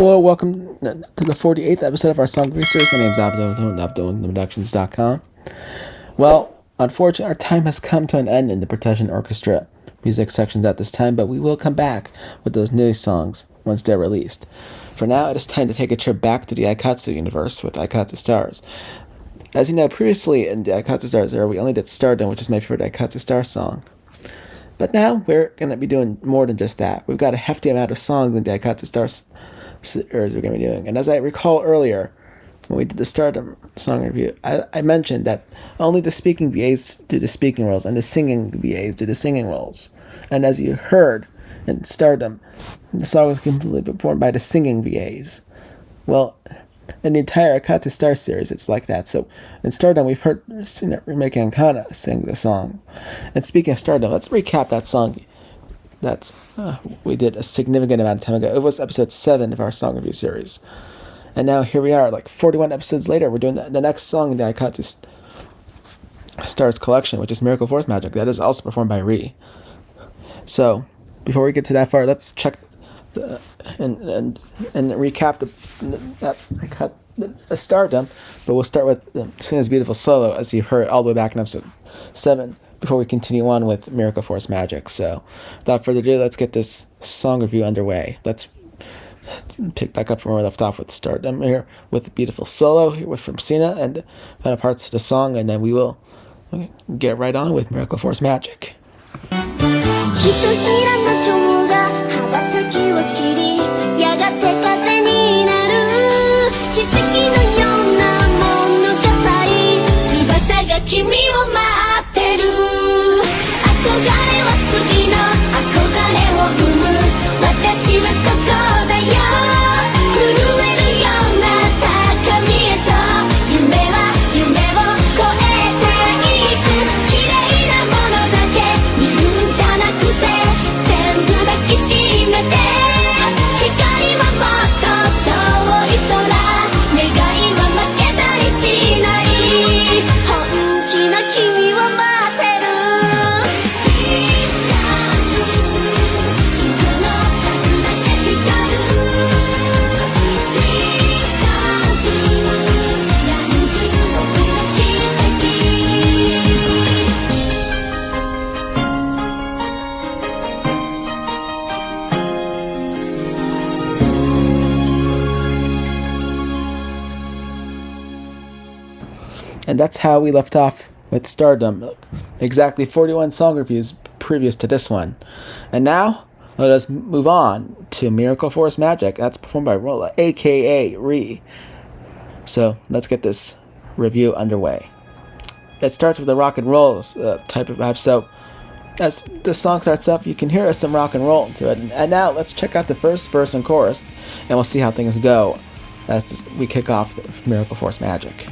Hello, welcome to the 48th episode of our song research. My name is Productions.com. Well, unfortunately, our time has come to an end in the Procession Orchestra music sections at this time, but we will come back with those new songs once they're released. For now, it is time to take a trip back to the Aikatsu universe with Aikatsu Stars. As you know, previously in the Aikatsu Stars era, we only did Stardom, which is my favorite Aikatsu Stars song. But now we're going to be doing more than just that. We've got a hefty amount of songs in the Aikatsu Stars series we're going to be doing. And as I recall earlier, when we did the Stardom song review, I mentioned that only the speaking VAs do the speaking roles and the singing VAs do the singing roles. And as you heard in Stardom, the song was completely performed by the singing VAs. Well, in the entire Aikatsu Stars series, it's like that. So in Stardom, we've heard Remake Ankana sing the song. And speaking of Stardom, let's recap that song that we did a significant amount of time ago. It was episode 7 of our song review series. And now here we are, like 41 episodes later, we're doing the next song in the Aikatsu Stars collection, which is Miracle Force Magic. That is also performed by Rie. So before we get to that far, let's check and recap the Stardom, but we'll start with Sena's beautiful solo, as you've heard all the way back in episode 7, before we continue on with Miracle Force Magic. So without further ado, let's get this song review underway. Let's pick back up from where we left off with Stardom here, with the beautiful solo here from Sena and final parts of the song, and then we will get right on with Miracle Force Magic. ひとひらの蝶が羽ばたきを知りやがて風になる奇跡のような物語翼が君を待ってる憧れは次の憧れを生む私はここだよ震えるような高みへと夢は夢を越えていく綺麗なものだけ見るんじゃなくて全部抱きしめて光はもっと遠い空願いは負けたりしない本気な君を待ってる色の数だけ光る何十億の奇跡And that's how we left off with Stardom. Exactly 41 song reviews previous to this one. And now, let us move on to Miracle Force Magic. That's performed by Rola, aka Rie. So, let's get this review underway. It starts with a rock and roll type of vibe. So, as the song starts up, you can hear some rock and roll to it. And now, let's check out the first verse and chorus, and we'll see how things go as we kick off Miracle Force Magic.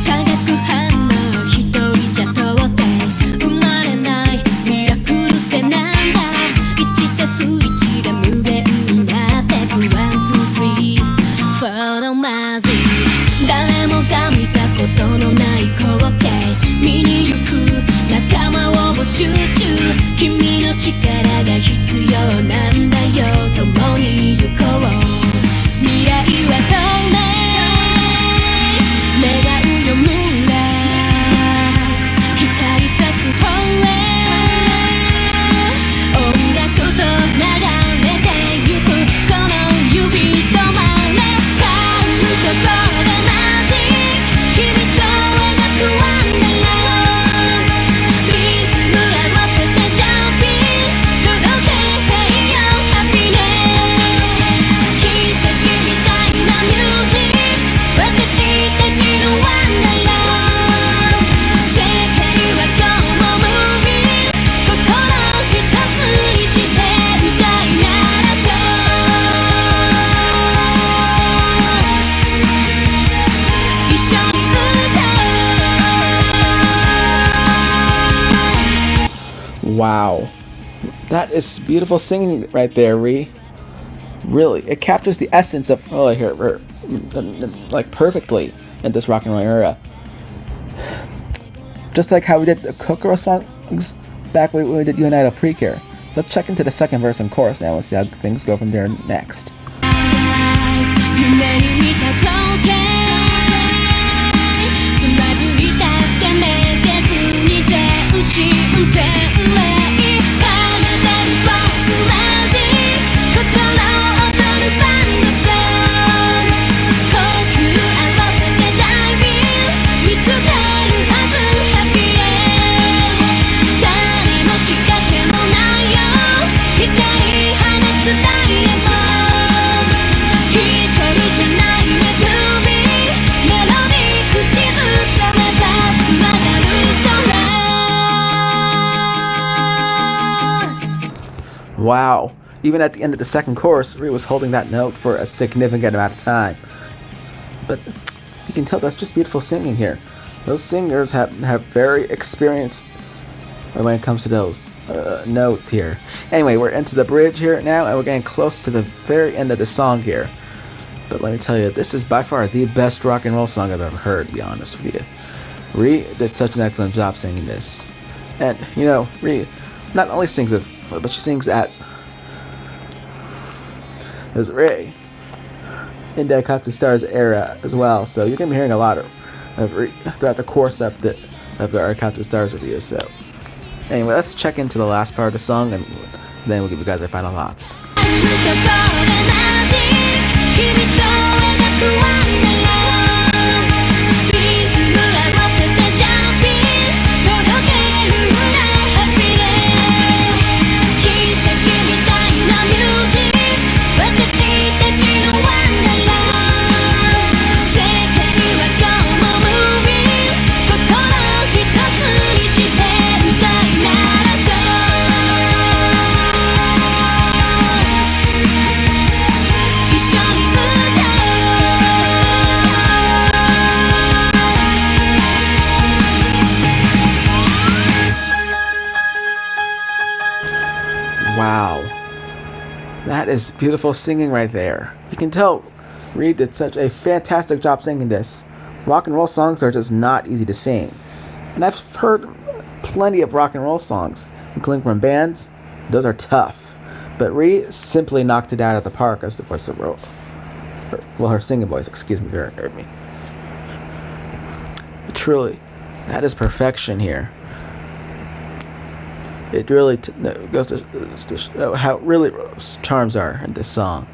化学反応一人じゃ到底生まれないミラクルってなんだ1たす1が無限になってく1、2、3 Follow my Z 誰もが見たことのない光景見に行く仲間を募集中君の力が必要なんだよ共に行こう未来は透明願うよムーラ光さす方へ音楽と流れてゆくこの指止まれカウントフォーマジック君と描くワンダーリズム合わせてジャンピング届けてよハピネス奇跡みたいなミュージック私たちのワンダー世界は今日もムービー心一つにして歌い鳴らそう一緒に歌おう Wow. That is beautiful singing right there, Rie. Really, it captures the essence of here, like perfectly in this rock and roll era. Just like how we did the Kokoro songs back when we did United Precure. Let's check into the second verse and chorus now and see how things go from there next. 夢に見た光景つまずいたってめげずに全身全霊奏でるフォースマジック心躍るバンドさ呼吸合わせてダイビング見つけるはずハッピーエンド誰の仕掛けもないよ光放つダイヤモンドWow, even at the end of the second chorus, Rie was holding that note for a significant amount of time. But you can tell that's just beautiful singing here. Those singers have very experienced when it comes to those notes here. Anyway, we're into the bridge here now, and we're getting close to the very end of the song here. But let me tell you, this is by far the best rock and roll song I've ever heard, to be honest with you. Rie did such an excellent job singing this. And, you know, Rie not only sings it, but she sings as Rie in the Aikatsu Stars era as well. So you're going to be hearing a lot of Rie throughout the course of the Aikatsu Stars review. So anyway, let's check into the last part of the song, and then we'll give you guys our final thoughts. Wow, that is beautiful singing right there. You can tell Rie did such a fantastic job singing this. Rock and roll songs are just not easy to sing. And I've heard plenty of rock and roll songs, including from bands. Those are tough. But Rie simply knocked it out of the park as the voice of Rola. Well, her singing voice, excuse me, heard me. Truly, that is perfection here. It really goes to show how really Rola's charms are in this song.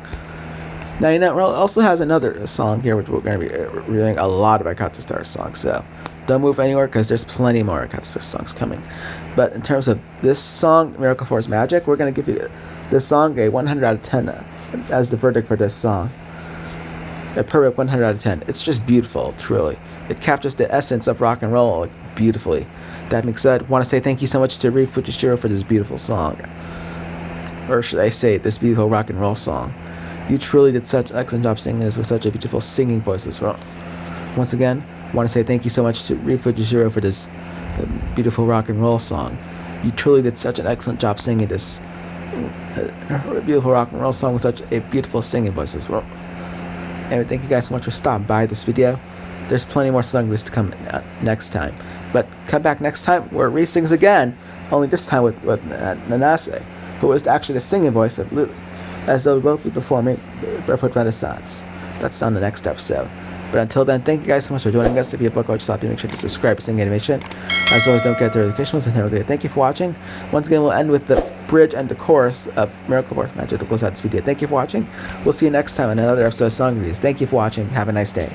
Now, you know, Rola also has another song here, which we're going to be reviewing a lot of Aikatsu Stars songs, so don't move anywhere because there's plenty more Aikatsu Stars songs coming. But in terms of this song, Miracle Force Magic, we're going to give you this song a 100 out of 10 as the verdict for this song. A perfect 100 out of 10. It's just beautiful, truly. It captures the essence of rock and roll beautifully. That being said, I want to say thank you so much to Rie Fujishiro for this beautiful song. Or should I say, this beautiful rock and roll song. You truly did such an excellent job singing this with such a beautiful singing voice as well. Once again, I want to say thank you so much to Rie Fujishiro for this beautiful rock and roll song. You truly did such an excellent job singing this beautiful rock and roll song with such a beautiful singing voice as well. Anyway, thank you guys so much for stopping by this video. There's plenty more song reviews to come next time. But come back next time where Rie sings again, only this time with Nanase, who is actually the singing voice of Lulu, as they'll both be performing Barefoot Renaissance. That's on the next episode. But until then, thank you guys so much for joining us. If you have a book or just make sure to subscribe to Sing Animation. As always, don't forget the notifications and have a good day. Thank you for watching. Once again, we'll end with the bridge and the chorus of Miracle Force Magic to close out this video. Thank you for watching. We'll see you next time on another episode of Song Reviews. Thank you for watching. Have a nice day.